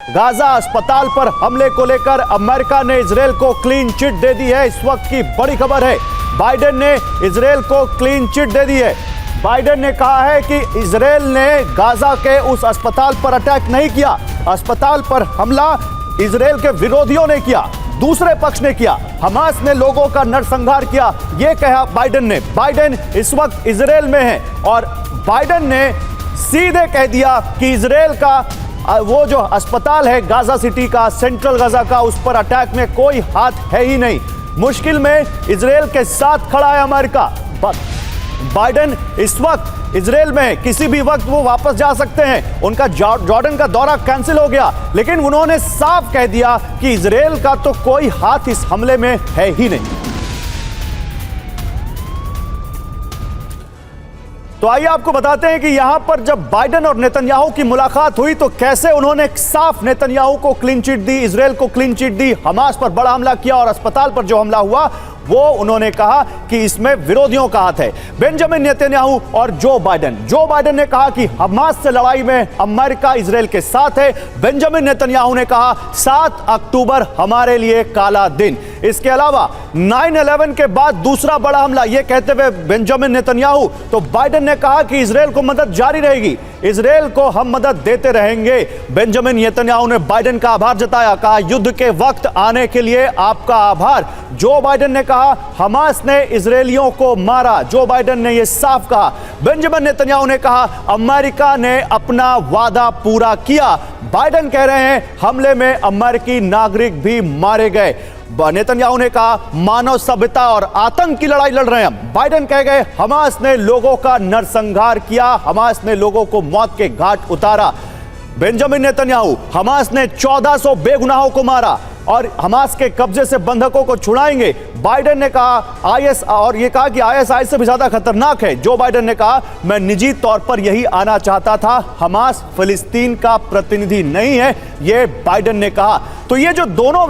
Gaza अस्पताल पर हमले को लेकर अमेरिका ने इजरायल को क्लीन चिट दे दी है। इस वक्त की बड़ी खबर है, बाइडेन ने इजरायल को क्लीन चिट दे दी है। बाइडेन ने कहा है कि इजरायल ने गाजा के उस अस्पताल पर अटैक नहीं किया। अस्पताल पर हमला इजरायल के विरोधियों ने किया, दूसरे पक्ष ने किया, हमास ने लोगों का नरसंहार किया, यह कहा बाइडेन ने। बाइडेन इस वक्त इजरायल में है और बाइडेन ने सीधे कह दिया कि इजरायल का वो जो अस्पताल है गाजा सिटी का, सेंट्रल गाजा का, उस पर अटैक में कोई हाथ है ही नहीं। मुश्किल में इजरायल के साथ खड़ा है अमेरिका। बाइडेन इस वक्त इजरायल में, किसी भी वक्त वो वापस जा सकते हैं। उनका जॉर्डन का दौरा कैंसिल हो गया, लेकिन उन्होंने साफ कह दिया कि इजरायल का तो कोई हाथ इस हमले में है ही नहीं। तो आइए आपको बताते हैं कि यहां पर जब बाइडेन और नेतन्याहू की मुलाकात हुई तो कैसे उन्होंने साफ नेतन्याहू को क्लीन चिट दी, इजरायल को क्लीन चिट दी, हमास पर बड़ा हमला किया और अस्पताल पर जो हमला हुआ वो उन्होंने कहा कि इसमें विरोधियों का हाथ है। बेंजामिन नेतन्याहू और जो बाइडेन ने कहा कि हमास से लड़ाई में अमेरिका इजरायल के साथ है। बेंजामिन नेतन्याहू ने कहा 7 अक्टूबर हमारे लिए काला दिन। इसके अलावा 9/11 के बाद दूसरा बड़ा हमला, यह कहते हुए बेंजामिन नेतन्याहू, तो बाइडेन ने कहा कि इजरायल को मदद जारी रहेगी, इजरायल को हम मदद देते रहेंगे। बेंजामिन नेतन्याहू ने बाइडेन का आभार जताया, कहा युद्ध के वक्त आने के लिए आपका आभार। जो बाइडेन ने कहा हमास ने इजरायलियों को मारा, जो बाइडेन ने यह साफ कहा। बेंजामिन नेतन्याहू ने कहा अमेरिका ने अपना वादा पूरा किया। बाइडेन कह रहे हैं हमले में अमेरिकी नागरिक भी मारे गए। नेतन्याहू ने कहा मानव सभ्यता और आतंक की लड़ाई लड़ रहे हैं। बाइडेन कह गए हमास ने लोगों का नरसंहार किया, हमास ने लोगों को मौत के घाट उतारा। बेंजामिन नेतन्याहू, हमास ने 1400 बेगुनाहों को मारा और हमास के कब्जे से बंधकों को छुड़ाएंगे। बाइडेन ने कहा आईएस, और यह कहा कि आईएसआई से भी ज्यादा खतरनाक है। जो बाइडेन ने कहा मैं निजी तौर पर यही आना चाहता था, हमास फिलिस्तीन का प्रतिनिधि नहीं है, यह बाइडेन ने कहा। तो ये जो दोनों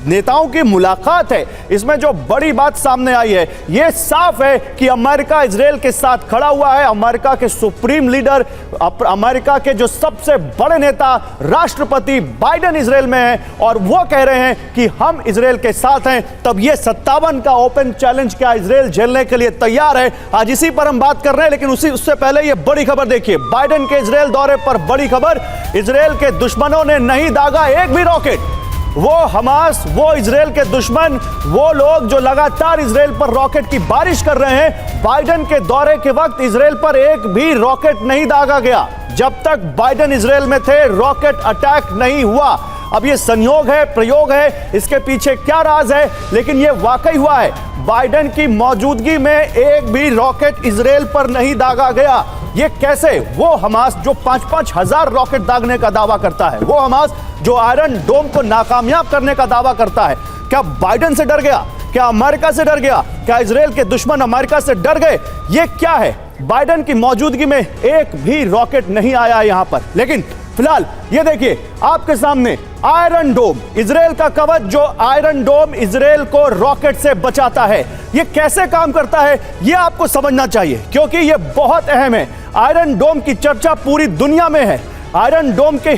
नेताओं की मुलाकात है, इसमें जो बड़ी बात सामने आई है, यह साफ है कि अमेरिका इजरायल के साथ खड़ा हुआ है। अमेरिका के सुप्रीम लीडर, अमेरिका के जो सबसे बड़े नेता राष्ट्रपति बाइडेन इजरायल में है और वो कह रहे हैं कि हम इजरायल के साथ हैं। तब ये 57 का ओपन चैलेंज क्या इजरायल झेलने के लिए तैयार है? आज इसी पर हम बात कर रहे हैं, लेकिन उससे पहले ये बड़ी खबर देखिए। बाइडेन के इजरायल दौरे पर बड़ी खबर, इजरायल के दुश्मनों ने नहीं दागा एक भी रॉकेट। वो हमास, वो इजरायल के दुश्मन, वो लोग जो लगातार इजरायल पर रॉकेट की बारिश कर रहे हैं, बाइडेन के दौरे के वक्त इजरायल पर एक भी रॉकेट नहीं दागा गया। जब तक बाइडेन इजरायल में थे रॉकेट अटैक नहीं हुआ। अब ये संयोग है, प्रयोग है, इसके पीछे क्या राज है, लेकिन ये वाकई हुआ है। बाइडेन की मौजूदगी में एक भी रॉकेट इजरायल पर नहीं दागा गया। ये कैसे? वो हमास जो 5-5 हजार रॉकेट दागने का दावा करता है, वो हमास जो आयरन डोम को नाकामयाब करने का दावा करता है, क्या बाइडेन से डर गया? क्या अमेरिका से डर गया? क्या इजरायल के दुश्मन अमेरिका से डर गए? ये क्या है? बाइडेन की मौजूदगी में एक भी रॉकेट नहीं आया यहां पर। लेकिन फिलहाल ये देखिए आपके सामने आयरन डोम, इजरायल का कवच, जो आयरन डोम इजरायल को रॉकेट से बचाता है। ये कैसे काम करता है ये आपको समझना चाहिए, क्योंकि ये बहुत अहम है। आयरन डोम की चर्चा पूरी दुनिया में है। आयरन डोम के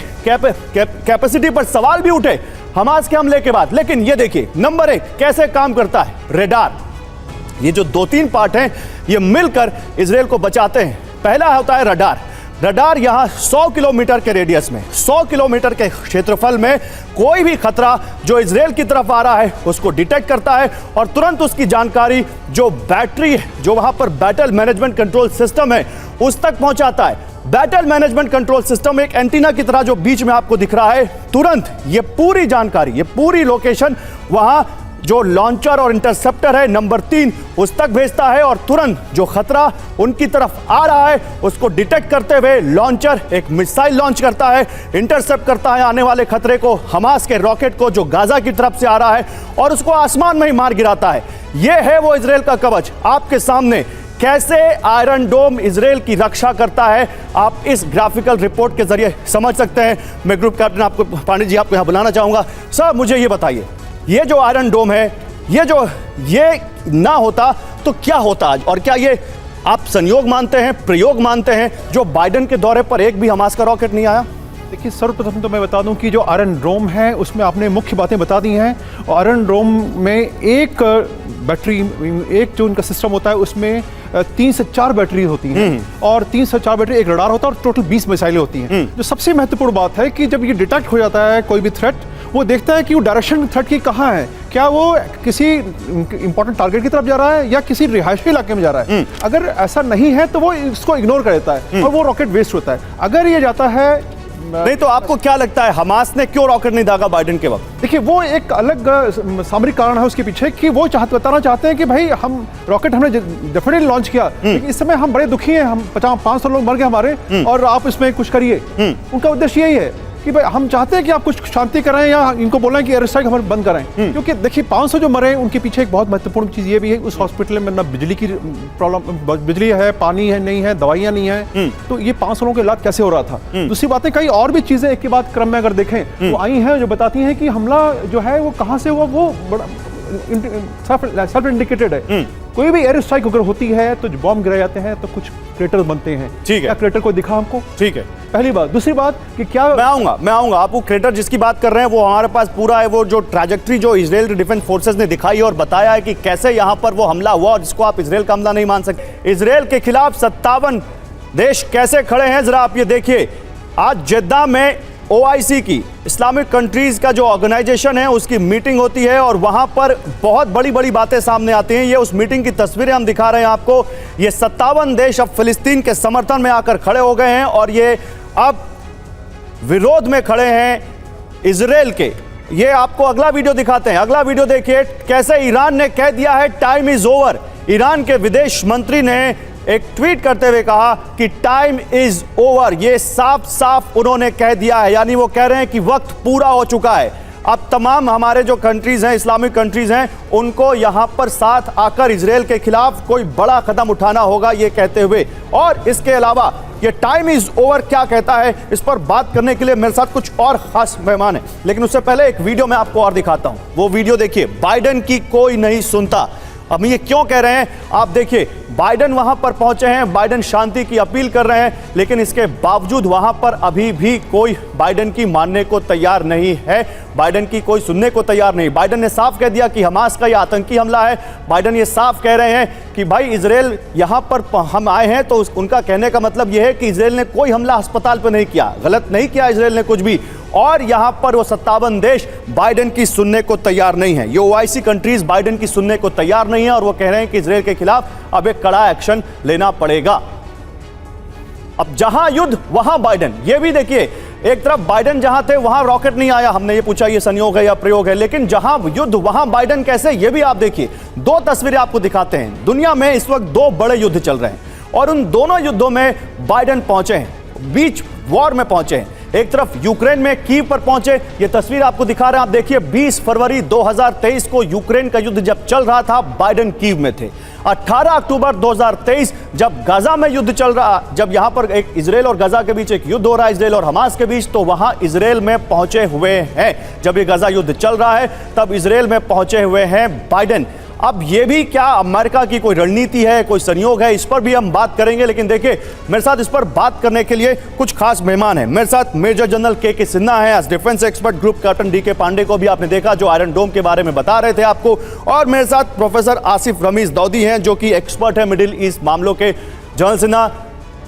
कैपेसिटी पर सवाल भी उठे हमास के हमले के बाद। लेकिन ये देखिए नंबर 1 कैसे काम करता है, रेडार। ये जो 2-3 पार्ट हैं ये मिलकर इजरायल को बचाते हैं। पहला होता है रडार। रडार यहां 100 किलोमीटर के रेडियस में, 100 किलोमीटर के क्षेत्रफल में कोई भी खतरा जो इजरायल की तरफ आ रहा है उसको डिटेक्ट करता है और तुरंत उसकी जानकारी जो बैटरी है, जो वहां पर बैटल मैनेजमेंट कंट्रोल सिस्टम है, उस तक पहुंचाता है। बैटल मैनेजमेंट कंट्रोल सिस्टम एक एंटीना की तरह जो बीच में आपको दिख रहा है, तुरंत ये पूरी जानकारी, ये पूरी लोकेशन वहां जो लॉन्चर और इंटरसेप्टर है नंबर 3 उस तक भेजता है और तुरंत जो खतरा उनकी तरफ आ रहा है उसको डिटेक्ट करते हुए लॉन्चर एक मिसाइल लॉन्च करता है, इंटरसेप्ट करता है आने वाले खतरे को, हमास के रॉकेट को जो गाजा की तरफ से आ रहा है, और उसको आसमान में ही मार गिराता है। यह है वो इजरायल का कवच आपके सामने। कैसे आयरन डोम इजरायल की रक्षा करता है आप इस ग्राफिकल रिपोर्ट के जरिए समझ सकते हैं। मैं ग्रुप कैप्टन आपको पांडे जी आपको यहां बुलाना चाहूंगा। सर मुझे ये बताइए, ये जो आयरन डोम है, ये ना होता तो क्या होता आज, और क्या ये आप संयोग मानते हैं, प्रयोग मानते हैं, जो बाइडेन के दौरे पर एक भी हमास का रॉकेट नहीं आया? देखिए, सर्वप्रथम तो मैं बता दूं कि जो आयरन डोम है उसमें आपने मुख्य बातें बता दी हैं। और आयरन डोम में एक बैटरी, एक जो उनका सिस्टम होता है उसमें 3 से 4 बैटरी होती हैं और 3 से 4 बैटरी, एक रडार होता है और टोटल 20 मिसाइलें होती हैं। जो सबसे महत्वपूर्ण बात है कि जब ये डिटेक्ट हो जाता है कोई भी थ्रेट, वो देखता है कि वो डायरेक्शन थ्रेट की कहाँ है, क्या वो किसी इंपॉर्टेंट टारगेट की तरफ जा रहा है या किसी रिहायशी इलाके में जा रहा है। अगर ऐसा नहीं है तो वो इसको इग्नोर कर देता है और वो रॉकेट वेस्ट होता है। अगर ये जाता है नहीं, तो आपको क्या लगता है हमास ने क्यों रॉकेट नहीं दागा बाइडेन के वक्त? देखिए, वो एक अलग सामरिक कारण है उसके पीछे कि वो बताना चाहते हैं कि भाई हम रॉकेट हमने डेफिनेटली लॉन्च किया, लेकिन इस समय हम बड़े दुखी हैं, हम 500 लोग मर गए हमारे और आप इसमें कुछ करिए। उनका उद्देश्य यही है कि भाई हम चाहते हैं कि आप कुछ शांति कराएं या इनको बोलें कि एयर स्ट्राइक हमारे बंद कराएं। क्योंकि देखिए, 500 जो मरे उनके पीछे एक बहुत महत्वपूर्ण चीज़ ये भी है, उस हॉस्पिटल में ना बिजली की प्रॉब्लम, बिजली है, पानी है नहीं है, दवाइयाँ नहीं है, तो ये 500 लोगों का इलाज कैसे हो रहा था। दूसरी बातें, कई और भी चीज़ें एक के बाद क्रम में अगर देखें तो आई हैं जो बताती हैं कि हमला जो है वो कहाँ से हुआ, वो बड़ा सेल्फ इंडिकेटेड है। कोई भी एयर स्ट्राइक अगर होती है तो बॉम्ब गिराए जाते हैं तो कुछ क्रेटर बनते हैं। ठीक है, क्या क्रेटर को दिखा हमको? ठीक है, पहली बात। दूसरी बात कि क्या, मैं आऊंगा आप वो क्रेटर जिसकी बात कर रहे हैं वो हमारे पास पूरा है, वो जो ट्रैजेक्टरी जो इजराइल डिफेंस फोर्सेस ने दिखाई और बताया है कि कैसे यहां पर वो हमला हुआ और जिसको आप इजराइल का हमला नहीं मान सकते। इजराइल के खिलाफ 57 देश कैसे खड़े हैं जरा आप ये देखिए। आज जेद्दा में OIC की, इस्लामिक कंट्रीज का जो ऑर्गेनाइजेशन है उसकी मीटिंग होती है और वहां पर बहुत बड़ी बड़ी बातें सामने आती हैं। ये उस मीटिंग की तस्वीरें हम दिखा रहे हैं आपको। ये 57 देश अब फिलिस्तीन के समर्थन में आकर खड़े हो गए हैं और ये अब विरोध में खड़े हैं इजराइल के। ये आपको अगला वीडियो दिखाते हैं, अगला वीडियो देखिए कैसे ईरान ने कह दिया है टाइम इज ओवर। ईरान के विदेश मंत्री ने एक ट्वीट करते हुए कहा कि टाइम इज ओवर। ये साफ साफ उन्होंने कह दिया है, यानी वो कह रहे हैं कि वक्त पूरा हो चुका है। अब तमाम हमारे जो कंट्रीज हैं, इस्लामिक कंट्रीज हैं, उनको यहां पर साथ आकर इजराइल के खिलाफ कोई बड़ा कदम उठाना होगा, ये कहते हुए। और इसके अलावा ये टाइम इज ओवर क्या कहता है, इस पर बात करने के लिए मेरे साथ कुछ और खास मेहमान हैं। लेकिन उससे पहले एक वीडियो मैं आपको और दिखाता हूं। वो वीडियो देखिए, बाइडेन की कोई नहीं सुनता। अब ये क्यों कह रहे हैं आप देखिए। बाइडेन वहां पर पहुंचे हैं, बाइडेन शांति की अपील कर रहे हैं, लेकिन इसके बावजूद वहां पर अभी भी कोई बाइडेन की मानने को तैयार नहीं है, बाइडेन की कोई सुनने को तैयार नहीं। बाइडेन ने साफ कह दिया कि हमास का यह आतंकी हमला है। बाइडेन ये साफ कह रहे हैं कि भाई इजराइल यहां पर हम आए हैं, तो उनका कहने का मतलब यह है कि इजराइल ने कोई हमला अस्पताल पर नहीं किया, गलत नहीं किया इजराइल ने कुछ भी। और यहां पर वो 57 देश बाइडेन की सुनने को तैयार नहीं है। ये OIC कंट्रीज बाइडेन की सुनने को तैयार नहीं है और वो कह रहे हैं कि इजराइल के खिलाफ अब एक कड़ा एक्शन लेना पड़ेगा। अब जहां युद्ध वहां बाइडेन, ये भी देखिए, एक तरफ बाइडेन जहां थे वहां रॉकेट नहीं आया, हमने ये पूछा ये संयोग है या प्रयोग है, लेकिन जहां युद्ध वहां बाइडेन कैसे, ये भी आप देखिए। 2 तस्वीरें आपको दिखाते हैं। दुनिया में इस वक्त 2 बड़े युद्ध चल रहे हैं और उन दोनों युद्धों में बाइडेन पहुंचे हैं, बीच वॉर में पहुंचे हैं। एक तरफ यूक्रेन में कीव पर पहुंचे, ये तस्वीर आपको दिखा रहे हैं, आप देखिए 20 फरवरी 2023 को यूक्रेन का युद्ध जब चल रहा था, बाइडेन कीव में थे। 18 अक्टूबर 2023 जब गाजा में युद्ध चल रहा, जब यहां पर एक इजराइल और गाजा के बीच एक युद्ध हो रहा है, इजराइल और हमास के बीच, तो वहां इजराइल में पहुंचे हुए हैं। जब ये गाजा युद्ध चल रहा है तब इजराइल में पहुंचे हुए हैं बाइडेन। अब ये भी क्या अमेरिका की कोई रणनीति है, कोई संयोग है, इस पर भी हम बात करेंगे। लेकिन देखिए, मेरे साथ इस पर बात करने के लिए कुछ खास मेहमान हैं। मेरे साथ मेजर जनरल के सिन्हा हैं, as defence expert, group captain DK Pandey को भी आपने देखा जो आयरन डोम के बारे में बता रहे थे आपको, और मेरे साथ प्रोफेसर आसिफ रमीज दाऊदी हैं जो कि एक्सपर्ट है मिडिल ईस्ट मामलों के। General Sinha,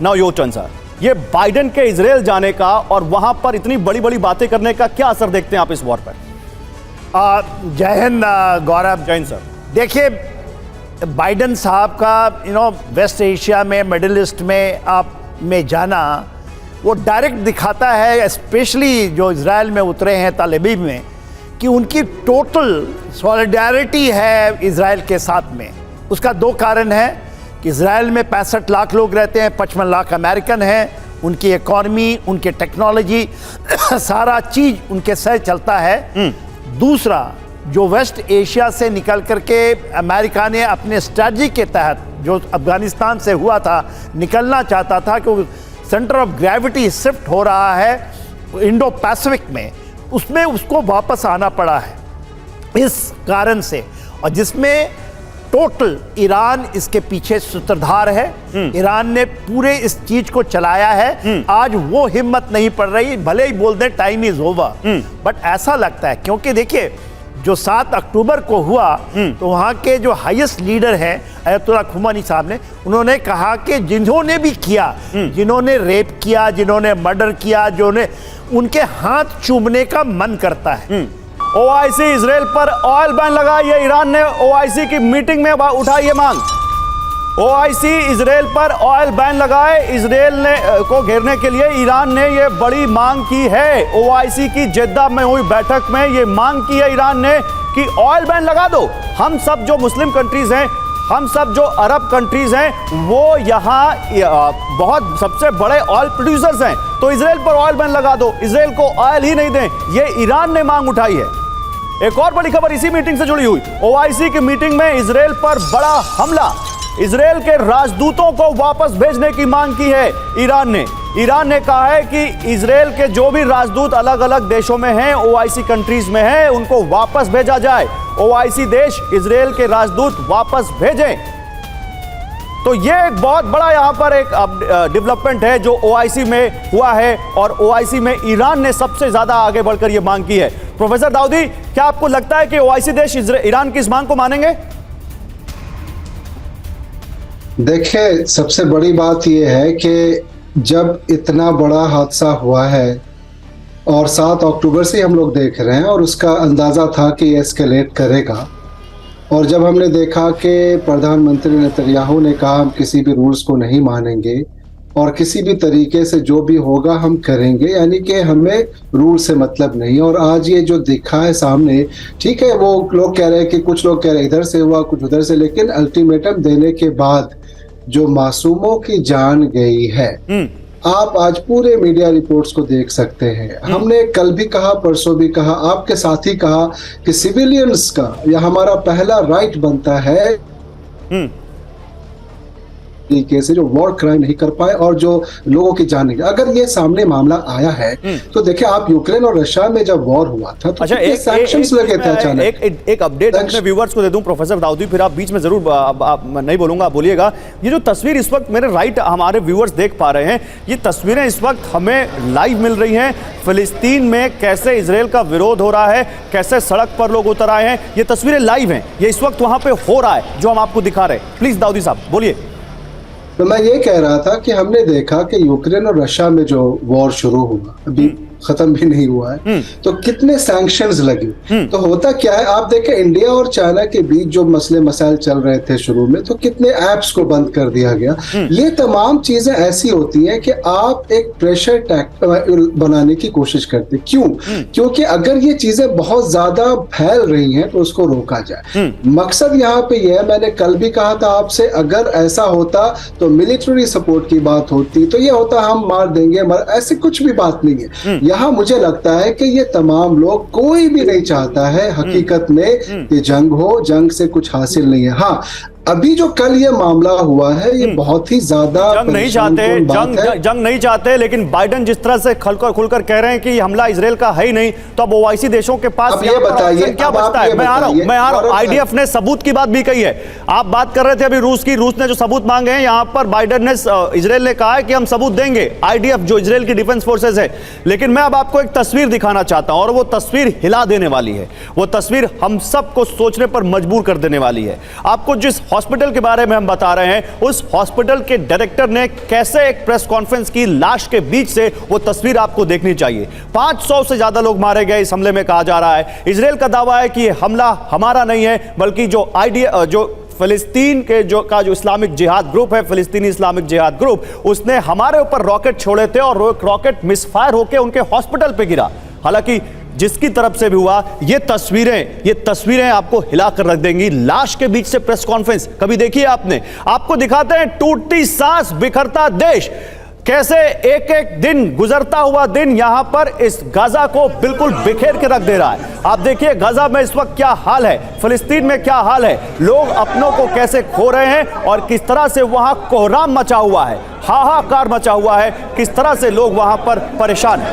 now your turn sir. ये बाइडेन के इजराइल जाने का और वहां पर इतनी बड़ी बड़ी बातें करने का क्या असर देखते हैं आप इस वॉर पर? जय हिंद गौरव। जय हिंद सर। देखिए, बाइडेन साहब का वेस्ट एशिया में, मिडिल ईस्ट में जाना वो डायरेक्ट दिखाता है, स्पेशली जो इजराइल में उतरे हैं तेल अवीव में, कि उनकी टोटल सॉलिडारिटी है इजराइल के साथ में। उसका 2 कारण है कि इजराइल में 65 लाख लोग रहते हैं, 55 लाख अमेरिकन हैं, उनकी इकॉनमी, उनकी टेक्नोलॉजी सारा चीज़ उनके सह चलता है। दूसरा, जो वेस्ट एशिया से निकल करके अमेरिका ने अपने स्ट्रैटेजी के तहत जो अफगानिस्तान से हुआ था, निकलना चाहता था कि सेंटर ऑफ ग्रेविटी शिफ्ट हो रहा है इंडो पैसिफिक में, उसमें उसको वापस आना पड़ा है इस कारण से। और जिसमें टोटल ईरान इसके पीछे सूत्रधार है। ईरान ने पूरे इस चीज को चलाया है। आज वो हिम्मत नहीं पड़ रही, भले ही बोल दे टाइम इज ओवर, बट ऐसा लगता है क्योंकि देखिए जो 7 अक्टूबर को हुआ तो वहां के जो हाईएस्ट लीडर हैं अयतुल्ला खुमैनी साहब ने, उन्होंने कहा कि जिन्होंने भी किया, जिन्होंने रेप किया, जिन्होंने मर्डर किया, जिन्होंने, उनके हाथ चूमने का मन करता है। ओआईसी इजराइल पर ऑयल बैन लगा, ये ईरान ने ओआईसी की मीटिंग में उठाई ये मांग। ओआईसी इजराइल पर ऑयल बैन लगाए, इजराइल ने को घेरने के लिए ईरान ने ये बड़ी मांग की है। ओआईसी की जेद्दा में हुई बैठक में ये मांग की है ईरान ने कि ऑयल बैन लगा दो। हम सब जो मुस्लिम कंट्रीज हैं, हम सब जो अरब कंट्रीज हैं, वो यहाँ बहुत सबसे बड़े ऑयल प्रोड्यूसर्स हैं, तो इजराइल पर ऑयल बैन लगा दो, इजराइल को ऑयल ही नहीं दें, ये ईरान ने मांग उठाई है। एक और बड़ी खबर इसी मीटिंग से जुड़ी हुई, ओआईसी की मीटिंग में इजराइल पर बड़ा हमला, इजराइल के राजदूतों को वापस भेजने की मांग की है ईरान ने। ईरान ने कहा है कि इजराइल के जो भी राजदूत अलग अलग देशों में हैं, ओआईसी कंट्रीज में हैं, उनको वापस भेजा जाए। ओआईसी देश इजराइल के राजदूत वापस भेजें। तो ये एक बहुत बड़ा यहां पर एक डेवलपमेंट है जो ओआईसी में हुआ है, और ओआईसी में ईरान ने सबसे ज्यादा आगे बढ़कर यह मांग की है। प्रोफेसर दाऊदी, क्या आपको लगता है कि ओआईसी देश ईरान की इस मांग को मानेंगे? देखिए, सबसे बड़ी बात यह है कि जब इतना बड़ा हादसा हुआ है और 7 अक्टूबर से हम लोग देख रहे हैं और उसका अंदाज़ा था कि ये एस्केलेट करेगा, और जब हमने देखा कि प्रधानमंत्री नेतन्याहू ने कहा हम किसी भी रूल्स को नहीं मानेंगे और किसी भी तरीके से जो भी होगा हम करेंगे, यानी कि हमें रूल से मतलब नहीं। और आज ये जो दिखा है सामने, ठीक है, वो लोग कह रहे हैं कि कुछ लोग कह रहे हैं इधर से हुआ, कुछ उधर से, लेकिन अल्टीमेटम देने के बाद जो मासूमों की जान गई है, आप आज पूरे मीडिया रिपोर्ट्स को देख सकते हैं। हमने कल भी कहा, परसों भी कहा, आपके साथ ही कहा कि सिविलियंस का यह हमारा पहला राइट बनता है तरीके से जो वॉर क्राइम नहीं कर पाए और जो लोगों की जान नहीं। अगर ये सामने मामला आया है तो देखिए, आप यूक्रेन और रशिया में जब वॉर हुआ था तो अच्छा, सैंक्शंस लगे थे अचानक। एक अपडेट अपने व्यूअर्स को दे दूं प्रोफेसर दाऊदी, फिर आप बीच में जरूर नहीं बोलूंगा, बोलिएगा। ये जो तस्वीर इस वक्त मेरे राइट हमारे व्यूअर्स देख पा रहे हैं, ये तस्वीरें इस वक्त हमें लाइव मिल रही हैं। फिलिस्तीन में कैसे इजराइल का विरोध हो रहा है, कैसे सड़क पर लोग उतर आए हैं, ये तस्वीरें लाइव हैं, ये इस वक्त वहां पे हो रहा है जो हम आपको दिखा रहे हैं। प्लीज दाऊदी साहब बोलिए। तो मैं ये कह रहा था कि हमने देखा कि यूक्रेन और रशिया में जो वॉर शुरू हुआ, अभी खत्म भी नहीं हुआ है, तो कितने सैंक्शंस लगे। तो होता क्या है, आप देखें इंडिया और चाइना के बीच जो मसले मसाइल चल रहे थे शुरू में, तो कितने ऐप्स को बंद कर दिया गया। ये तमाम चीजें ऐसी होती हैं कि आप एक प्रेशर टैक्ट बनाने की कोशिश करते। क्यों? क्योंकि अगर ये चीजें बहुत ज्यादा फैल रही हैं तो उसको रोका जाए। मकसद यहाँ पे यह है, मैंने कल भी कहा था आपसे, अगर ऐसा होता तो मिलिट्री सपोर्ट की बात होती, तो ये होता हम मार देंगे, ऐसी कुछ भी बात नहीं है। यहाँ मुझे लगता है कि ये तमाम लोग, कोई भी नहीं चाहता है हकीकत में कि जंग हो, जंग से कुछ हासिल नहीं है। हाँ, अभी जो कल ये मामला हुआ है, ये बहुत ही ज्यादा जंग नहीं चाहते, जंग नहीं चाहते, लेकिन बाइडेन जिस तरह से खुलकर कह रहे हैं कि हमला इजराइल का है ही नहीं, तो अब ओआईसी देशों के पास ये बताइए क्या बचता है? मैं आ रहा हूं। आईडीएफ ने सबूत की बात भी कही है। आप बात कर रहे थे अभी रूस की, रूस ने जो सबूत मांगे हैं, यहां पर बाइडेन ने, इजराइल ने कहा है कि हम सबूत देंगे, आईडीएफ जो इजराइल की डिफेंस फोर्सेज है। लेकिन मैं अब आपको एक तस्वीर दिखाना चाहता हूं, और वो तस्वीर हिला देने वाली है, वो तस्वीर हम सबको सोचने पर मजबूर कर देने वाली है। आपको जिस हॉस्पिटल के बारे में हम बता रहे हैं, उस हॉस्पिटल के डायरेक्टर ने कैसे एक प्रेस कॉन्फ्रेंस की, लाश के बीच से, वो तस्वीर आपको देखनी चाहिए। 500 से ज्यादा लोग मारे गए इस हमले में, कहा जा रहा है। इजराइल का दावा है कि ये हमला हमारा नहीं है, बल्कि जो फिलिस्तीन के जो इस्लामिक जिहाद ग्रुप है, फिलिस्तीनी इस्लामिक जिहाद ग्रुप, उसने हमारे ऊपर रॉकेट छोड़े थे और रॉकेट मिसफायर होकर उनके हॉस्पिटल पे गिरा। हालांकि जिसकी तरफ से भी हुआ, ये तस्वीरें आपको हिलाकर रख देंगी। लाश के बीच से प्रेस कॉन्फ्रेंस कभी देखिए आपने? आपको दिखाते हैं टूटती सांस, बिखरता देश, कैसे एक एक दिन, गुजरता हुआ दिन यहां पर इस गाजा को बिल्कुल बिखेर के रख दे रहा है। आप देखिए गाजा में इस वक्त क्या हाल है, फिलिस्तीन में क्या हाल है, लोग अपनों को कैसे खो रहे हैं और किस तरह से वहां कोहराम मचा हुआ है, हाहाकार मचा हुआ है, किस तरह से लोग वहां पर परेशान हैं।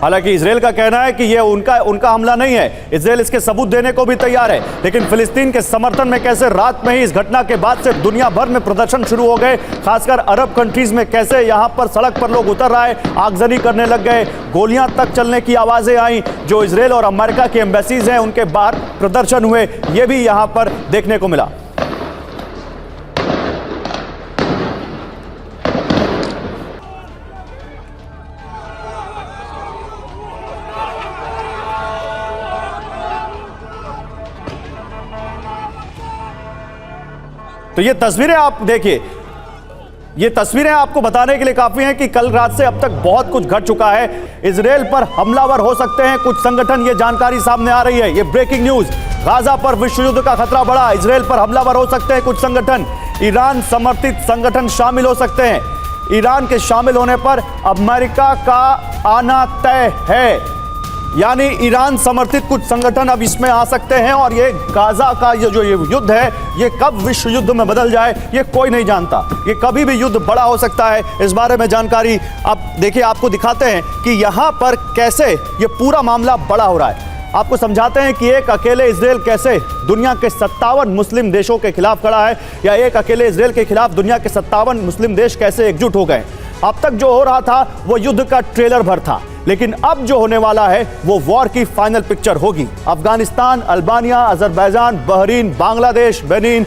हालांकि इजराइल का कहना है कि यह उनका हमला नहीं है, इजराइल इसके सबूत देने को भी तैयार है। लेकिन फिलिस्तीन के समर्थन में कैसे रात में ही इस घटना के बाद से दुनिया भर में प्रदर्शन शुरू हो गए, खासकर अरब कंट्रीज में कैसे यहां पर सड़क पर लोग उतर आए, आगजनी करने लग गए, गोलियां तक चलने की आवाजें आई। जो इजराइल और अमेरिका की एम्बेसीज हैं उनके बाहर प्रदर्शन हुए, यह भी यहां पर देखने को मिला। तो ये तस्वीरें आप देखिए, ये तस्वीरें आपको बताने के लिए काफी हैं कि कल रात से अब तक बहुत कुछ घट चुका है। इजराइल पर हमलावर हो सकते हैं कुछ संगठन, ये जानकारी सामने आ रही है। ये ब्रेकिंग न्यूज, गाजा पर विश्व युद्ध का खतरा बढ़ा, इजराइल पर हमलावर हो सकते हैं कुछ संगठन, ईरान समर्थित संगठन शामिल हो सकते हैं। ईरान के शामिल होने पर अमेरिका का आना तय है, यानी ईरान समर्थित कुछ संगठन अब इसमें आ सकते हैं। और ये गाजा का ये युद्ध है, ये कब विश्व युद्ध में बदल जाए ये कोई नहीं जानता, ये कभी भी युद्ध बड़ा हो सकता है। इस बारे में जानकारी अब देखिए, आपको दिखाते हैं कि यहाँ पर कैसे ये पूरा मामला बड़ा हो रहा है। आपको समझाते हैं कि एक अकेले इजराइल कैसे दुनिया के 57 मुस्लिम देशों के खिलाफ खड़ा है, या एक अकेले इजराइल के खिलाफ दुनिया के 57 मुस्लिम देश कैसे एकजुट हो गए। अब तक जो हो रहा था वो युद्ध का ट्रेलर भर था, लेकिन अब जो होने वाला है वो वॉर की फाइनल पिक्चर होगी। Afghanistan, Albania, Azerbaijan, Bahrain, Bangladesh, Benin,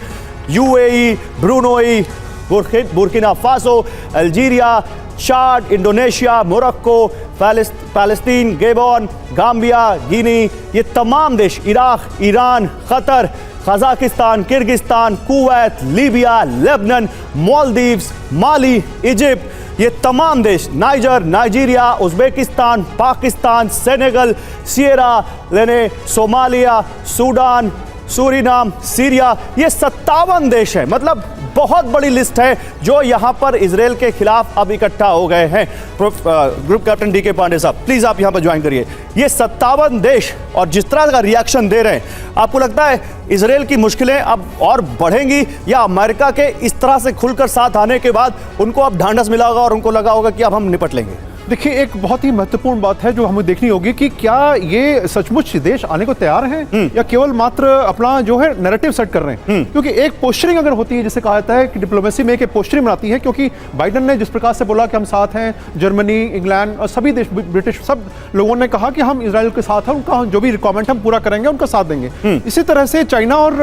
UAE, Brunei, Burkina Faso, Algeria, Chad, Indonesia, Morocco, Palestine, Gabon, Gambia, Guinea, ये तमाम देश, Iraq, Iran, Qatar, Kazakhstan, Kyrgyzstan, Kuwait, Libya, Lebanon, Maldives, Mali, Egypt, ये तमाम देश, Niger, Nigeria, Uzbekistan, Pakistan, Senegal, Sierra Leone, Somalia, Sudan, Suriname, Syria, ये 57 देश है। मतलब बहुत बड़ी लिस्ट है जो यहां पर इजराइल के खिलाफ अब इकट्ठा हो गए हैं। ग्रुप कैप्टन डीके पांडे साहब, प्लीज आप यहां पर ज्वाइन करिए। ये 57 देश और जिस तरह का रिएक्शन दे रहे हैं, आपको लगता है इजराइल की मुश्किलें अब और बढ़ेंगी, या अमेरिका के इस तरह से खुलकर साथ आने के बाद उनको अब ढांढस मिला होगा और उनको लगा होगा कि अब हम निपट लेंगे? देखिए, एक बहुत ही महत्वपूर्ण बात है जो हमें देखनी होगी कि क्या ये सचमुच देश आने को तैयार हैं या केवल मात्र अपना जो है नैरेटिव सेट कर रहे हैं। क्योंकि एक पोस्चरिंग अगर होती है, जिसे कहा जाता है कि डिप्लोमेसी में एक पोस्चरिंग बनाती है, क्योंकि बाइडन ने जिस प्रकार से बोला कि हम साथ हैं, जर्मनी, इंग्लैंड और सभी देश, ब्रिटिश, सब लोगों ने कहा कि हम इजराइल के साथ हैं, उनका जो भी रिक्वायरमेंट हम पूरा करेंगे, उनका साथ देंगे। इसी तरह से चाइना और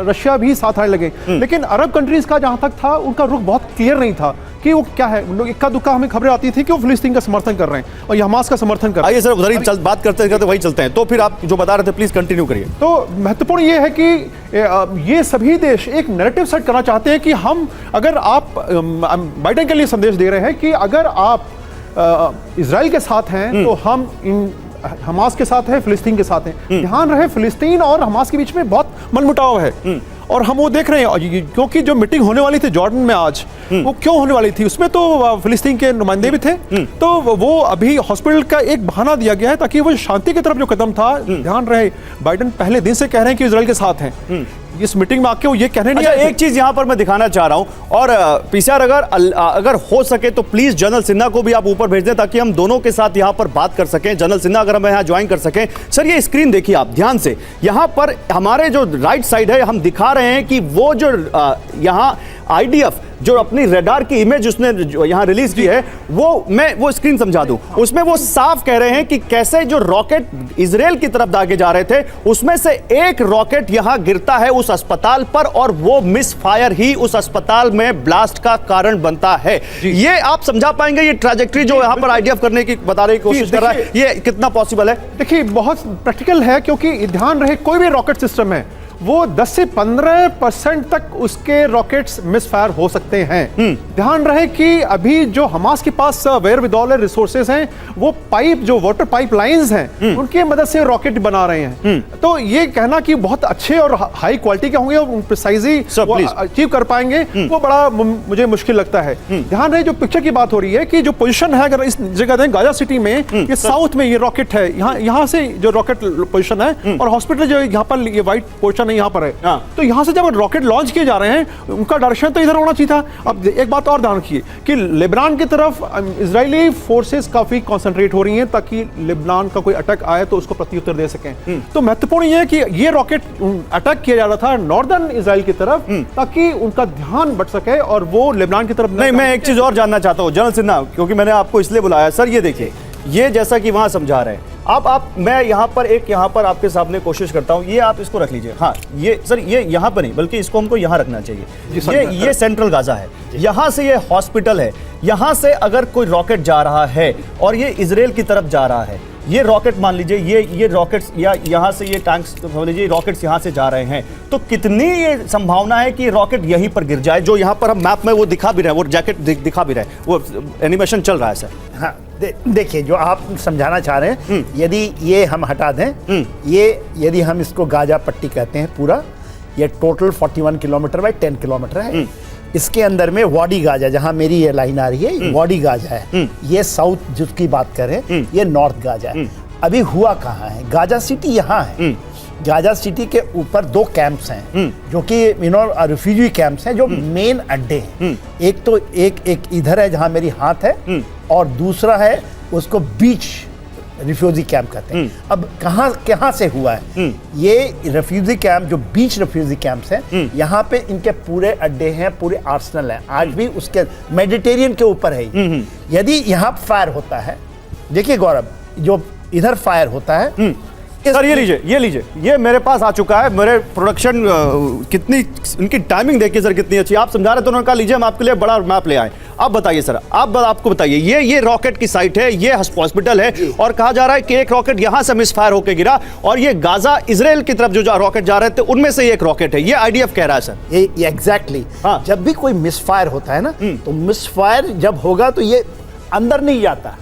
रशिया भी साथ आने लगे। लेकिन अरब कंट्रीज का जहां तक था, उनका रुख बहुत क्लियर नहीं था कि वो क्या है। लोग इक्का दुक्का हमें खबरें आती थी कि वो फिलिस्तीन का समर्थन कर रहे हैं और हमास का समर्थन कर रहे हैं। आइए सर, उधर ही बात करते करते वही चलते हैं। तो फिर आप जो बता रहे थे प्लीज कंटिन्यू करिए। तो महत्वपूर्ण ये है कि ये सभी देश एक नैरेटिव सेट करना चाहते हैं कि हम, अगर आप बाइडेन के लिए संदेश दे रहे हैं कि अगर आप इजराइल के साथ हैं तो हम हमास के साथ हैं, फिलिस्तीन के साथ हैं। ध्यान रहे, फिलिस्तीन और हमास के बीच में बहुत मनमुटाव है और हम वो देख रहे हैं, क्योंकि जो मीटिंग होने वाली थी जॉर्डन में आज, वो क्यों होने वाली थी, उसमें तो फिलिस्तीन के नुमाइंदे भी थे। तो वो अभी हॉस्पिटल का एक बहाना दिया गया है ताकि वो शांति की तरफ जो कदम था, ध्यान रहे बाइडेन पहले दिन से कह रहे हैं कि इजराइल के साथ हैं। इस मीटिंग में आके वो ये कहने नहीं आए। एक चीज यहां पर मैं दिखाना चाह रहा हूं, और पीसीआर अगर हो सके तो प्लीज जनरल सिन्हा को भी आप ऊपर भेज दें ताकि हम दोनों के साथ यहां पर बात कर सकें। जनरल सिन्हा अगर हम यहां ज्वाइन कर सकें। सर, ये स्क्रीन देखिए आप ध्यान से, यहां पर हमारे जो राइट साइड है, हम दिखा रहे हैं कि वो जो यहां आईडीएफ जो अपनी रेडार की इमेज उसने यहां रिलीज की है, वो स्क्रीन समझा दूं। उसमें वो साफ कह रहे हैं कि कैसे जो रॉकेट इजराइल की तरफ दागे जा रहे थे, उसमें से एक रॉकेट यहां गिरता है उस अस्पताल पर, और वो मिस फायर ही उस अस्पताल में ब्लास्ट का कारण बनता है। ये आप समझा पाएंगे, ये ट्रैजेक्टरी जो यहां पर आईडीएफ करने की बताने की कोशिश कर रहा है, ये कितना पॉसिबल है? देखिए, बहुत प्रैक्टिकल है, क्योंकि ध्यान रहे कोई भी रॉकेट सिस्टम है वो 10 से 15% तक उसके रॉकेट्स मिसफायर हो सकते हैं। ध्यान रहे कि अभी जो हमास के पास वेयर विदऑल रिसोर्सेज हैं, वो पाइप, जो वाटर पाइप लाइंस हैं, उनके मदद से रॉकेट बना रहे हैं। तो ये कहना कि बहुत अच्छे और हाई क्वालिटी के होंगे और प्रिसाइजली अचीव कर पाएंगे, वो बड़ा मुझे मुश्किल लगता है। ध्यान रहे, जो पिक्चर की बात हो रही है कि जो पोजीशन है, अगर इस जगह दें गाजा सिटी में, ये साउथ में ये रॉकेट है, यहाँ से जो रॉकेट पोजीशन है, और हॉस्पिटल जो यहाँ पर ये व्हाइट पोर्शन डायरेक्शन यहाँ पर है। हाँ। तो यहाँ से जब रॉकेट लॉन्च किए जा रहे हैं उनका डायरेक्शन तो इधर होना चाहिए था। अब एक बात और ध्यान रखिए कि लेबनान की तरफ इजरायली फोर्सेस काफी कॉन्सेंट्रेट हो रही हैं ताकि लेबनान का कोई अटैक आए तो उसको प्रत्युत्तर दे सकें। तो महत्वपूर्ण ये है कि ये रॉकेट अटैक किया जा रहा था नॉर्दर्न इजराइल की तरफ ताकि उनका ध्यान बट सके और वो लेबनान की तरफ नहीं, मैं एक चीज और जानना चाहता हूं जनरल सिन्हा, क्योंकि मैंने आपको इसलिए बुलाया। सर ये देखिए, ये जैसा कि वहां समझा रहे हैं आप मैं यहाँ पर आपके सामने कोशिश करता हूँ, ये आप इसको रख लीजिए। हाँ, ये सर ये यहाँ पर नहीं बल्कि इसको हमको यहाँ रखना चाहिए। ये सेंट्रल गाजा है, यहाँ से ये हॉस्पिटल है, यहाँ से अगर कोई रॉकेट जा रहा है और ये इजराइल की तरफ जा रहा है, ये रॉकेट मान लीजिए ये रॉकेट्स या यहाँ से ये टैंक्स मान लीजिए रॉकेट्स यहाँ से जा रहे हैं, तो कितनी ये संभावना है कि रॉकेट यहीं पर गिर जाए, जो यहाँ पर हम मैप में वो दिखा भी रहे हैं, वो जैकेट दिखा भी रहे हैं, वो एनिमेशन चल रहा है सर। हाँ, देखिए जो आप समझाना चाह रहे हैं, यदि ये हम हटा दें, ये यदि हम इसको गाजा पट्टी कहते हैं पूरा, ये टोटल 41 किलोमीटर बाई 10 किलोमीटर है। इसके अंदर में वाडी गाजा, जहां मेरी ये लाइन आ रही है, वाडी गाजा है। ये साउथ जिसकी बात करें, ये नॉर्थ गाजा है। अभी हुआ कहाँ है? गाजा सिटी यहाँ है। गाजा सिटी के ऊपर 2 कैंप्स हैं जो कि रिफ्यूजी कैंप्स हैं, जो मेन अड्डे हैं। एक तो एक इधर है जहां मेरी हाथ है, और दूसरा है उसको बीच रिफ्यूजी कैंप कहते हैं। अब कहाँ से हुआ है ये रिफ्यूजी कैंप? जो बीच रिफ्यूजी कैंप्स हैं, यहाँ पे इनके पूरे अड्डे हैं, पूरे आर्सेनल हैं। आज भी उसके मेडिटेरियन के ऊपर है। यदि यहाँ फायर होता है, देखिए गौरव, जो इधर फायर होता है, सर ये लीजिए, ये मेरे पास आ चुका है। मेरे प्रोडक्शन कितनी इनकी टाइमिंग देखिए सर कितनी अच्छी। आप समझा रहे थे, उन्होंने कहा लीजिए हम आपके लिए बड़ा मैप ले आए। आप बताइए सर, आपको बताइए, ये रॉकेट की साइट है, ये हॉस्पिटल है, और कहा जा रहा है कि एक रॉकेट यहां से मिसफायर होकर गिरा, और ये गाजा इजराइल की तरफ जो रॉकेट जा रहे थे उनमें से एक रॉकेट है। ये आईडीएफ कह रहा है सर। ये एग्जैक्टली। हाँ। जब भी कोई मिसफायर होता है ना, तो मिसफायर जब होगा तो ये अंदर नहीं जाता।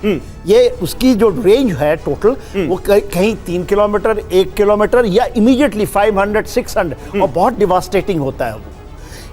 ये उसकी जो रेंज है टोटल, वो कहीं 3 किलोमीटर, 1 किलोमीटर, या इमीडिएटली 500, 600, और बहुत डिवास्टेटिंग होता है वो।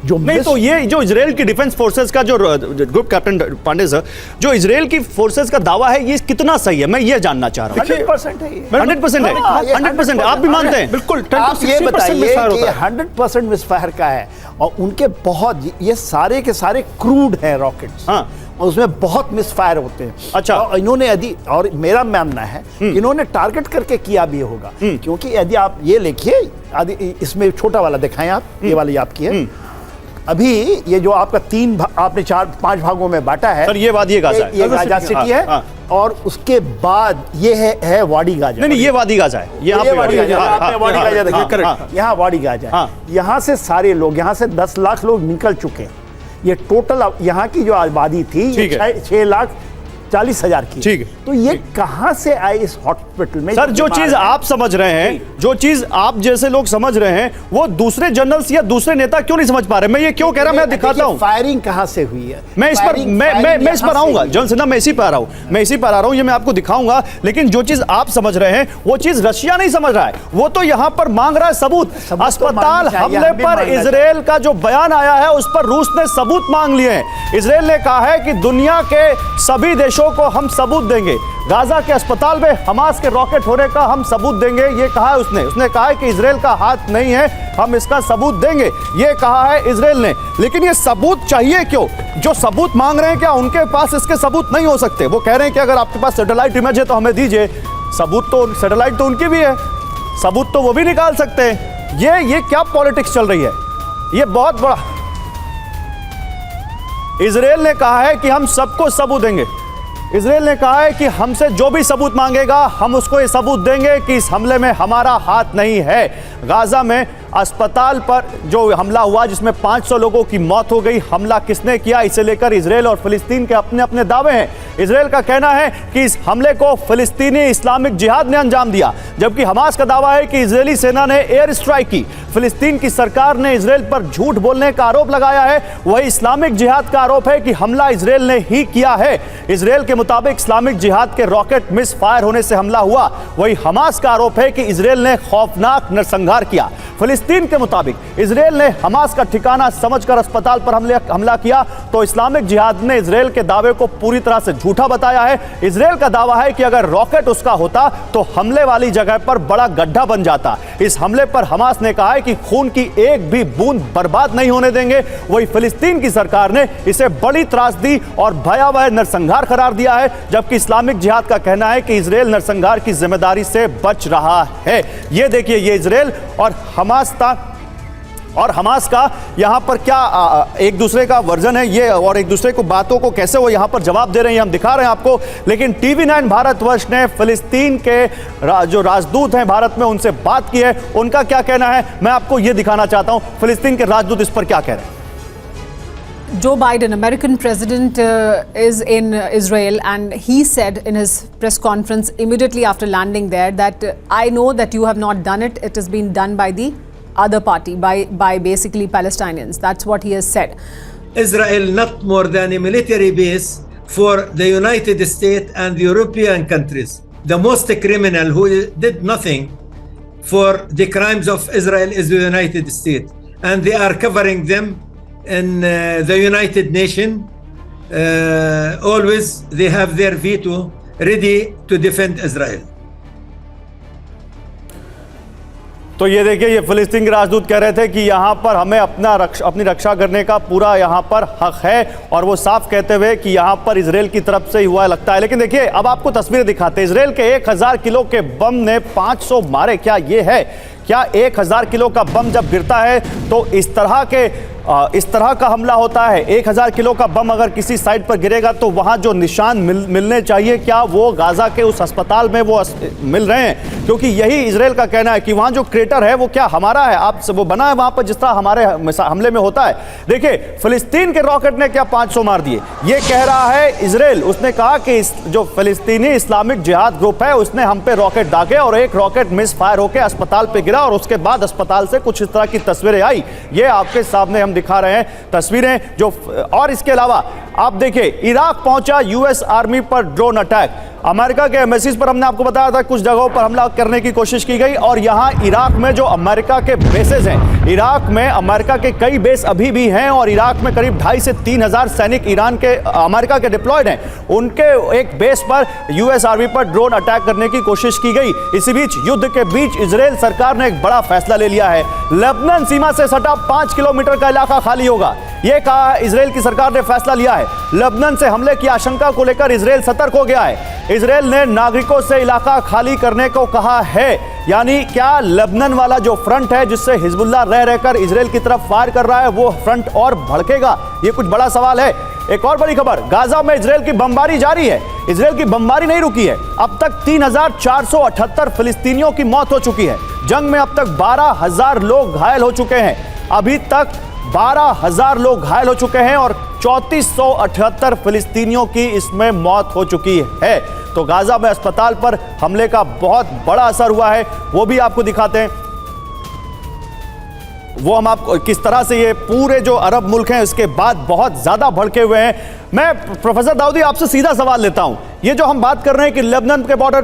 जो नहीं तो ये जो इजराइल की डिफेंस फोर्सेस का जो ग्रुप कैप्टन पांडे सर, जो इजराइल की फोर्सेस का दावा है, ये कितना सही है, मैं ये जानना चाह रहा हूँ। 100% है ये। 100% है, 100% आप भी मानते हैं? बिल्कुल। आप ये बताइए कि 100% मिसफायर का है, और उनके बहुत, ये सारे के सारे क्रूड हैं रॉकेट्स। हाँ। और उसमें बहुत मिसफायर होते हैं। अच्छा। और इन्होंने यदि, और मेरा मानना है इन्होंने टारगेट करके किया भी होगा, क्योंकि यदि आप ये लिखिए, इसमें छोटा वाला दिखाएं आप, ये वाली आपकी है। अभी ये जो आपका आपने 4-5 भागों में बांटा है सर, ये वादी गाजा है, ये गाजा सिटी है। हाँ। और उसके बाद ये है वाडी गाजा। नहीं, ये वादी गाजा है, ये वाडी गाजा, आपने वाडी गाजा देखिए, हाँ, करेक्ट, यहाँ वाडी गाजा है। यहाँ से सारे लोग, यहाँ से 10 लाख लोग निकल चुके हैं। ये टोटल यहाँ की जो आबादी थी, 6,40,000 की। ठीक है। तो ये कहाँ से आए इस हॉस्पिटल में? सर, जो चीज आप समझ रहे हैं, जो चीज आप जैसे लोग समझ रहे हैं, वो दूसरे जनरल्स या दूसरे नेता क्यों नहीं समझ पा रहे? मैं ये क्यों कह रहा, मैं दिखाता हूं। फायरिंग कहाँ से हुई है? मैं इस पर आऊंगा जनरल सिन्हा, मैं इसी पर आ रहा हूं, ये मैं आपको दिखाऊंगा। लेकिन जो चीज आप समझ रहे हैं, वो चीज रशिया नहीं समझ रहा है। वो तो यहां पर मांग रहा है सबूत। अस्पताल हमले पर इजराइल का जो बयान आया है, उस पर रूस ने सबूत मांग लिए हैं। इजराइल ने कहा है कि दुनिया के सभी देशों को हम सबूत देंगे, गाजा के अस्पताल में हमास के रॉकेट होने का हम सबूत देंगे। ये कहा है उसने कहा है कि इजराइल का हाथ नहीं है, हम इसका सबूत देंगे, ये कहा है इजराइल ने। लेकिन ये सबूत चाहिए क्यों? जो सबूत मांग रहे हैं, क्या उनके पास इसके सबूत नहीं हो सकते? वो कह रहे हैं कि अगर आपके पास सैटेलाइट इमेज है तो हमें दीजिए। सबूत तो सैटेलाइट तो उनकी भी है, सबूत तो वो भी निकाल सकते हैं। ये क्या पॉलिटिक्स चल रही है? ये बहुत बड़ा। इजराइल ने कहा है कि हम सबको सबूत देंगे। इजराइल ने कहा है कि हमसे जो भी सबूत मांगेगा, हम उसको ये सबूत देंगे कि इस हमले में हमारा हाथ नहीं है। गाजा में अस्पताल पर जो हमला हुआ, जिसमें 500 लोगों की मौत हो गई, हमला किसने किया, इसे लेकर इजराइल और फिलिस्तीन के अपने अपने दावे हैं। इजराइल का कहना है कि इस हमले को फिलिस्तीनी इस्लामिक जिहाद ने अंजाम दिया, जबकि हमास का दावा है कि इजरायली सेना ने एयर स्ट्राइक की। फिलिस्तीन की सरकार ने इजराइल पर झूठ बोलने का आरोप लगाया है। वही इस्लामिक जिहाद का आरोप है कि हमला इजराइल ने ही किया है। इजराइल के मुताबिक इस्लामिक जिहाद के रॉकेट मिस फायर होने से हमला हुआ। वही हमास का आरोप है कि इजराइल ने खौफनाक नरसंहार किया। फिलिस्तीन फिलिस्तीन के मुताबिक इजराइल ने हमास का ठिकाना समझकर अस्पताल पर हमला किया तो इस्लामिक जिहाद ने इजराइल के दावे को पूरी तरह से झूठा बताया है। इजराइल का दावा है कि अगर रॉकेट उसका होता तो हमले वाली जगह पर बड़ा गड्ढा बन जाता। इस हमले पर हमास ने कहा है कि खून की एक भी बूंद बर्बाद नहीं होने देंगे। वही फिलिस्तीन की सरकार ने इसे बड़ी त्रासदी और भयावह नरसंहार करार दिया है, जबकि इस्लामिक जिहाद का कहना है कि इजराइल नरसंहार की जिम्मेदारी से बच रहा है। ये देखिए, ये इजराइल और हमास का यहां पर क्या एक दूसरे का वर्जन है ये, और एक दूसरे को बातों को कैसे वो यहां पर जवाब दे रहे हैं हम दिखा रहे हैं आपको। लेकिन टीवी9 भारतवर्ष ने फिलिस्तीन के जो राजदूत हैं भारत में उनसे बात की है, उनका क्या कहना है मैं आपको ये दिखाना चाहता हूं। फिलिस्तीन के राजदूत इस पर क्या कह रहे हैं। Joe Biden, American president, is in Israel, and he said in his press conference immediately after landing there that I know that you have not done it. It has been done by the other party, by basically Palestinians. That's what he has said. Israel not more than a military base for the United States and the European countries. The most criminal who did nothing for the crimes of Israel is the United States, and they are covering them in the United Nations. Always they have their veto ready to defend Israel. तो ये देखिए, ये फिलिस्तीन के राजदूत कह रहे थे कि यहाँ पर हमें अपनी रक्षा करने का पूरा यहाँ पर हक है, और वो साफ कहते हुए कि यहाँ पर इजराइल की तरफ से हुआ लगता है। लेकिन देखिए, अब आपको तस्वीरें दिखाते हैं। इजराइल के 1000 किलो के बम ने 500 मारे। क्या ये है? क्या 1000 किलो का बम जब गिरता है तो इस तरह का हमला होता है? 1000 किलो का बम अगर किसी साइड पर गिरेगा तो वहां जो निशान मिलने चाहिए, क्या वो गाजा के उस अस्पताल में वो मिल रहे हैं? क्योंकि यही इजराइल का कहना है कि वहां जो क्रेटर है वो क्या हमारा है, आप वो बना है वहां पर जिस तरह हमारे हमले में होता है। देखिए, फिलिस्तीन के रॉकेट ने क्या 500 मार दिए, ये कह रहा है इजराइल। उसने कहा कि जो फिलिस्तीनी इस्लामिक जिहाद ग्रुप है उसने हम पे रॉकेट दागे और एक रॉकेट मिस फायर होकर अस्पताल पे गिरा, और उसके बाद अस्पताल से कुछ इस तरह की तस्वीरें आई। ये आपके सामने हम दिखा रहे हैं तस्वीरें जो। और इसके अलावा आप देखिए, इराक पहुंचा यूएस आर्मी पर ड्रोन अटैक। अमेरिका के एम्बेसीज पर हमने आपको बताया था कुछ जगहों पर हमला करने की कोशिश की गई, और यहां इराक में जो अमेरिका के बेसेस हैं, इराक में अमेरिका के कई बेस अभी भी हैं, और इराक में करीब 2500 से 3000 सैनिक अमेरिका के डिप्लॉयड हैं। उनके एक बेस पर यूएस आर्मी पर ड्रोन अटैक करने की कोशिश की गई। इसी बीच युद्ध के बीच इजराइल सरकार ने एक बड़ा फैसला ले लिया है। लेबनान सीमा से सटा 5 किलोमीटर का इलाका खाली होगा, यह कहा इजराइल की सरकार ने फैसला लिया है। लेबनान से हमले की आशंका को लेकर इजराइल सतर्क हो गया है। इजराइल ने नागरिकों से इलाका खाली करने को कहा है। यानी क्या लेबनान वाला जो फ्रंट है जिससे हिजबुल्लाह रह रहकर इजराइल की तरफ फायर कर रहा है, वो फ्रंट और भड़केगा? ये कुछ बड़ा सवाल है। एक और बड़ी खबर, गाजा में इजराइल की बमबारी जारी है। इजराइल की बमबारी नहीं रुकी है। अब तक 3478 फिलिस्तीनियों की मौत हो चुकी है। जंग में अब तक 12000 लोग घायल हो चुके हैं। अभी तक 12000 लोग घायल हो चुके हैं और 3478 फिलिस्तीनियों की इसमें मौत हो चुकी है। तो गाजा में अस्पताल पर हमले का बहुत बड़ा असर हुआ है, वो भी आपको दिखाते हैं। वो हम आपको किस तरह से ये पूरे जो अरब मुल्क हैं उसके बाद बहुत ज्यादा भड़के हुए हैं। मैं प्रोफेसर दाऊदी आपसे सीधा सवाल लेता हूं। ये जो हम बात कर रहे हैं कि लेबनान के बॉर्डर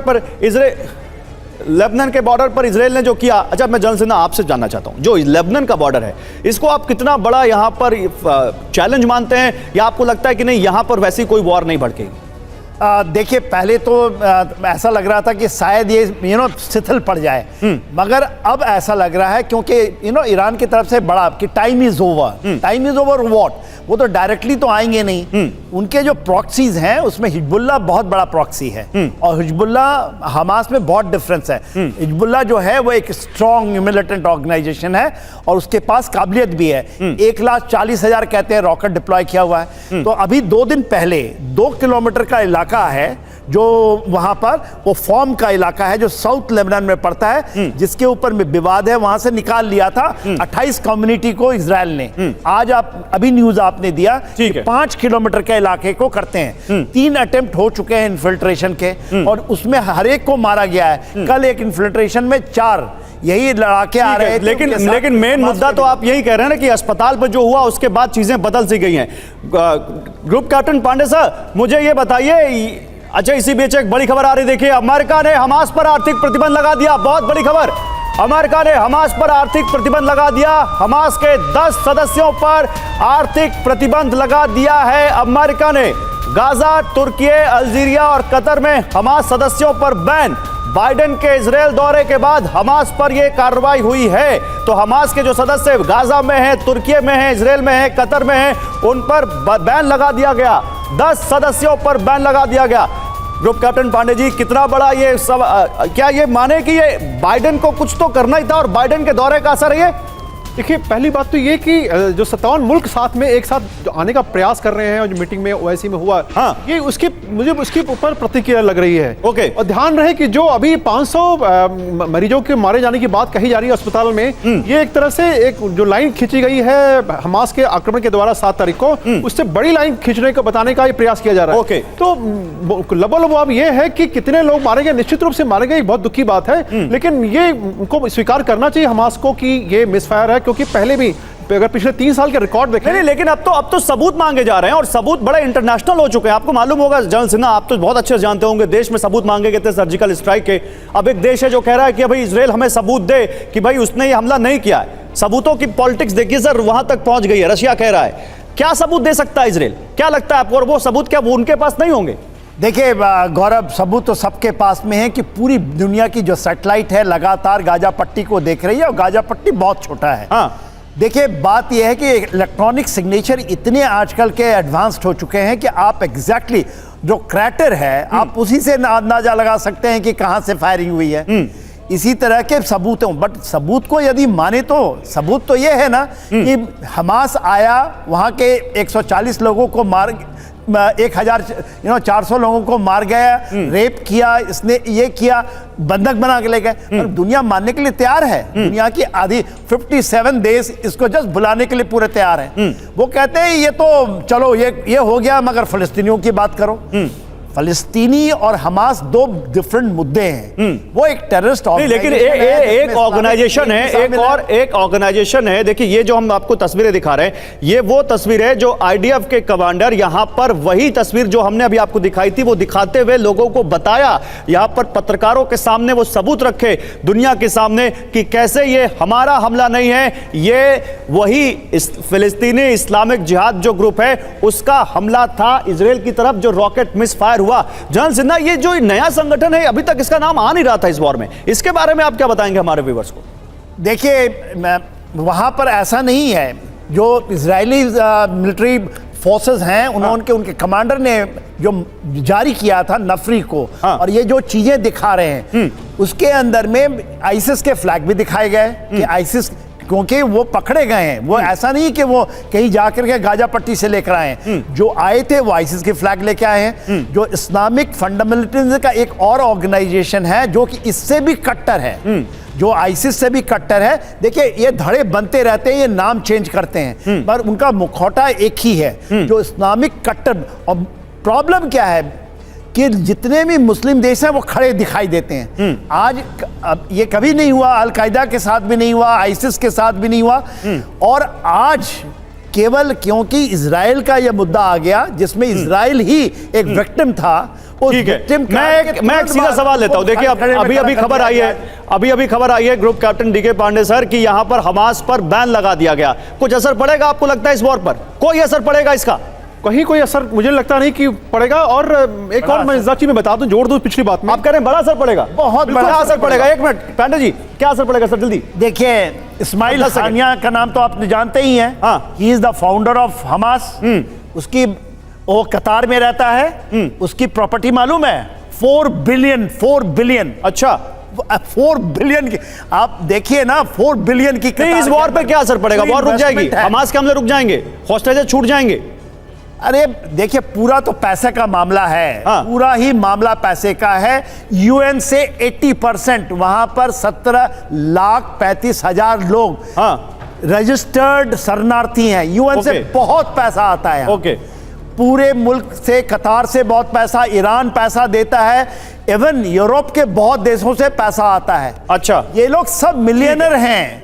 पर इजराइल ने जो किया, अच्छा मैं जनरल सिन्हा आपसे जानना चाहता हूं, जो लेबनान का बॉर्डर है इसको आप कितना बड़ा यहां पर चैलेंज मानते हैं, या आपको लगता है कि नहीं यहां पर वैसी कोई वॉर नहीं भड़केगी? देखिए, पहले तो ऐसा लग रहा था कि शायद ये शिथिल पड़ जाए, मगर अब ऐसा लग रहा है क्योंकि ईरान की तरफ से बड़ा कि टाइम इज ओवर व्हाट, वो तो डायरेक्टली तो आएंगे नहीं। उनके जो प्रॉक्सीज हैं उसमें हिजबुल्लाह बहुत बड़ा प्रॉक्सी है, और हिजबुल्लाह हमास में बहुत डिफरेंस है। हिजबुल्लाह जो है वो एक स्ट्रॉन्ग मिलिटेंट ऑर्गेनाइजेशन है और उसके पास काबिलियत भी है। 1,40,000 कहते हैं रॉकेट डिप्लॉय किया हुआ है। तो अभी 2 दिन पहले 2 किलोमीटर का इलाका है जो वहां पर वो फॉर्म का इलाका है जो साउथ लेबनान में पड़ता है, जिसके ऊपर में विवाद है, वहां से निकाल लिया था 28 कम्युनिटी को इजराइल ने। आज अभी न्यूज आपने दिया कि 5 किलोमीटर के इलाके को करते हैं। 3 अटेम्प्ट हो चुके हैं इन्फिल्ट्रेशन के, और उसमें हर एक को मारा गया है। कल एक इन्फिल्ट्रेशन में 4 यही लड़ाके आ रहे थे। लेकिन मेन मुद्दा तो आप यही कह रहे हैं ना कि अस्पताल पर जो हुआ उसके बाद चीजें बदल सी गई हैं। ग्रुप कैप्टन पांडे सर, मुझे ये बताइए, अच्छा इसी बीच एक बड़ी खबर आ रही, देखिए अमेरिका ने हमास पर आर्थिक प्रतिबंध लगा दिया। बहुत बड़ी खबर, अमेरिका ने हमास पर आर्थिक प्रतिबंध लगा दिया। हमास के 10 सदस्यों पर आर्थिक प्रतिबंध लगा दिया है अमेरिका ने। गाजा, तुर्की, अल्जीरिया और कतर में हमास सदस्यों पर बैन। बाइडेन के इजरायल दौरे के बाद हमास पर यह कार्रवाई हुई है। तो हमास के जो सदस्य गाजा में हैं, तुर्की में हैं, इजरायल में हैं, कतर में हैं, उन पर बैन लगा दिया गया। 10 सदस्यों पर बैन लगा दिया गया। ग्रुप कैप्टन पांडे जी, कितना बड़ा ये सब, क्या ये माने कि ये बाइडेन को कुछ तो करना ही था और बाइडेन के दौरे का असर है ये? देखिए, पहली बात तो ये कि जो 57 मुल्क साथ में एक साथ जो आने का प्रयास कर रहे हैं और जो मीटिंग में ओआईसी में हुआ, हाँ। ये मुझे उसके ऊपर प्रतिक्रिया लग रही है। ओके। और ध्यान रहे कि जो अभी 500 मरीजों के मारे जाने की बात कही जा रही है अस्पताल में, ये एक तरह से एक जो लाइन खींची गई है हमास के आक्रमण के द्वारा 7 तारीख को, उससे बड़ी लाइन खींचने को बताने का ये प्रयास किया जा रहा है। ओके। तो लबोलब ये है कि कितने लोग मारे गए, निश्चित रूप से मारे गए, बहुत दुख की बात है, लेकिन ये उनको स्वीकार करना चाहिए हमास को कि ये मिसफायर है, क्योंकि पहले भी अगर पिछले 3 साल के रिकॉर्ड देखें, नहीं, लेकिन अब तो सबूत मांगे जा रहे हैं और सबूत बड़े इंटरनेशनल हो चुके हैं। आपको मालूम होगा जनरल सिन्हा, आप तो बहुत अच्छे से जानते होंगे, देश में सबूत मांगे गए थे सर्जिकल स्ट्राइक के। अब एक देश है जो कह रहा है कि भाई इजराइल हमें सबूत दे कि भाई उसने ये हमला नहीं किया है। सबूतों की पॉलिटिक्स देखिए सर, वहां तक पहुंच गई है। रशिया कह रहा है, क्या सबूत दे सकता है इजराइल? क्या लगता है आपको? और वो सबूत क्या वो उनके पास नहीं होंगे? देखिए गौरव, सबूत तो सबके पास में है कि पूरी दुनिया की जो सैटेलाइट है लगातार गाजा पट्टी को देख रही है और गाजा पट्टी बहुत छोटा है। हाँ। देखिए, बात यह है कि इलेक्ट्रॉनिक सिग्नेचर इतने आजकल के एडवांस्ड हो चुके हैं कि आप एग्जैक्टली जो क्रैटर है आप उसी से अंदाजा लगा सकते हैं कि कहां से फायरिंग हुई है। इसी तरह के सबूत हैं, बट सबूत को यदि माने तो सबूत तो यह है ना कि हमास आया, वहां के 140 लोगों को मार, 1400 लोगों को मार गया, रेप किया, इसने ये किया, बंधक बना के ले गए। पर दुनिया मानने के लिए तैयार है। दुनिया की आधी 57 देश इसको जस्ट बुलाने के लिए पूरे तैयार हैं। वो कहते हैं ये तो चलो ये हो गया, मगर फिलिस्तीनियों की बात करो। फलस्तीनी और हमास 2 डिफरेंट मुद्दे हैं। वो एक टेररिस्ट नहीं, लेकिन एक ऑर्गेनाइजेशन है, एक ऑर्गेनाइजेशन है। देखिए, ये जो हम आपको तस्वीरें दिखा रहे हैं, ये वो तस्वीर है जो आईडीएफ के कमांडर यहां पर, वही तस्वीर जो हमने अभी आपको दिखाई थी, वो दिखाते हुए लोगों को बताया, यहां पर पत्रकारों के सामने वो सबूत रखे दुनिया के सामने कि कैसे ये हमारा हमला नहीं है, ये वही फिलिस्तीनी इस्लामिक जिहाद जो ग्रुप है उसका हमला था इजराइल की तरफ, जो रॉकेट मिस फायर हुआ। जनरल सिन्हा, ये जो नया संगठन है, अभी तक इसका नाम आ नहीं रहा था इस वॉर में, इसके बारे में आप क्या बताएंगे हमारे व्यूअर्स को? देखिए, वहां पर ऐसा नहीं है। जो इजरायली मिलिट्री फोर्सेस हैं, उनके कमांडर ने जो जारी किया था नफरी को, हाँ। और ये जो चीजें दिखा रहे हैं उसके अंदर में आईसिस के फ्लैग भी दिखाए गए कि आईसिस, क्योंकि वो पकड़े गए हैं, वो ऐसा नहीं कि वो कहीं जाकर के गाजा पट्टी से लेकर आए हैं। जो आए थे वो आईसिस के फ्लैग लेके आए हैं। जो इस्लामिक फंडामेंटलिज्म का एक और ऑर्गेनाइजेशन है जो कि इससे भी कट्टर है, जो आईसिस से भी कट्टर है। देखिए, ये धड़े बनते रहते हैं, ये नाम चेंज करते हैं, पर उनका मुखौटा एक ही है, जो इस्लामिक कट्टर। और प्रॉब्लम क्या है कि जितने भी मुस्लिम देश हैं वो खड़े दिखाई देते हैं। आज ये कभी नहीं हुआ, अलकायदा के साथ भी नहीं हुआ, आईसिस के साथ भी नहीं हुआ, और आज केवल क्योंकि इजराइल का यह मुद्दा आ गया जिसमें इजराइल ही एक विक्टिम था। ठीक है, मैं एक सीधा सवाल लेता हूं। देखिए, अभी खबर आई है group captain DK Pandey sir कि यहां पर हमास पर बैन लगा दिया गया। कुछ असर पड़ेगा आपको लगता है इस वॉर पर? कोई असर पड़ेगा इसका? कहीं कोई असर मुझे लगता नहीं कि पड़ेगा। और एक और मैं जाची में बता दूं, जोड़ दूं पिछली बात में। आप कह रहे हैं बड़ा असर पड़ेगा? बहुत बड़ा असर पड़ेगा। एक मिनट पांडे जी, क्या असर पड़ेगा सर, जल्दी? देखिए, इस्माइल हानिया का नाम तो आप जानते ही हैं। हाँ। He is the founder of Hamas. उसकी वो कतार में रहता है। उसकी प्रॉपर्टी मालूम है? 4 बिलियन। अच्छा, 4 बिलियन की, आप देखिए ना, 4 बिलियन की। नहीं, इस वॉर पे क्या असर पड़ेगा? वॉर रुक जाएगी? हमास के हमले रुक जाएंगे? हॉस्टेजेस छूट जाएंगे? अरे देखिए, पूरा तो पैसे का मामला है। हाँ। पूरा ही मामला पैसे का है। यूएन से 80%, वहां पर 17,35,000 लोग रजिस्टर्ड शरणार्थी हैं। यूएन से बहुत पैसा आता है। ओके। पूरे मुल्क से, कतार से बहुत पैसा, ईरान पैसा देता है, इवन यूरोप के बहुत देशों से पैसा आता है। अच्छा, ये लोग सब मिलियनर हैं।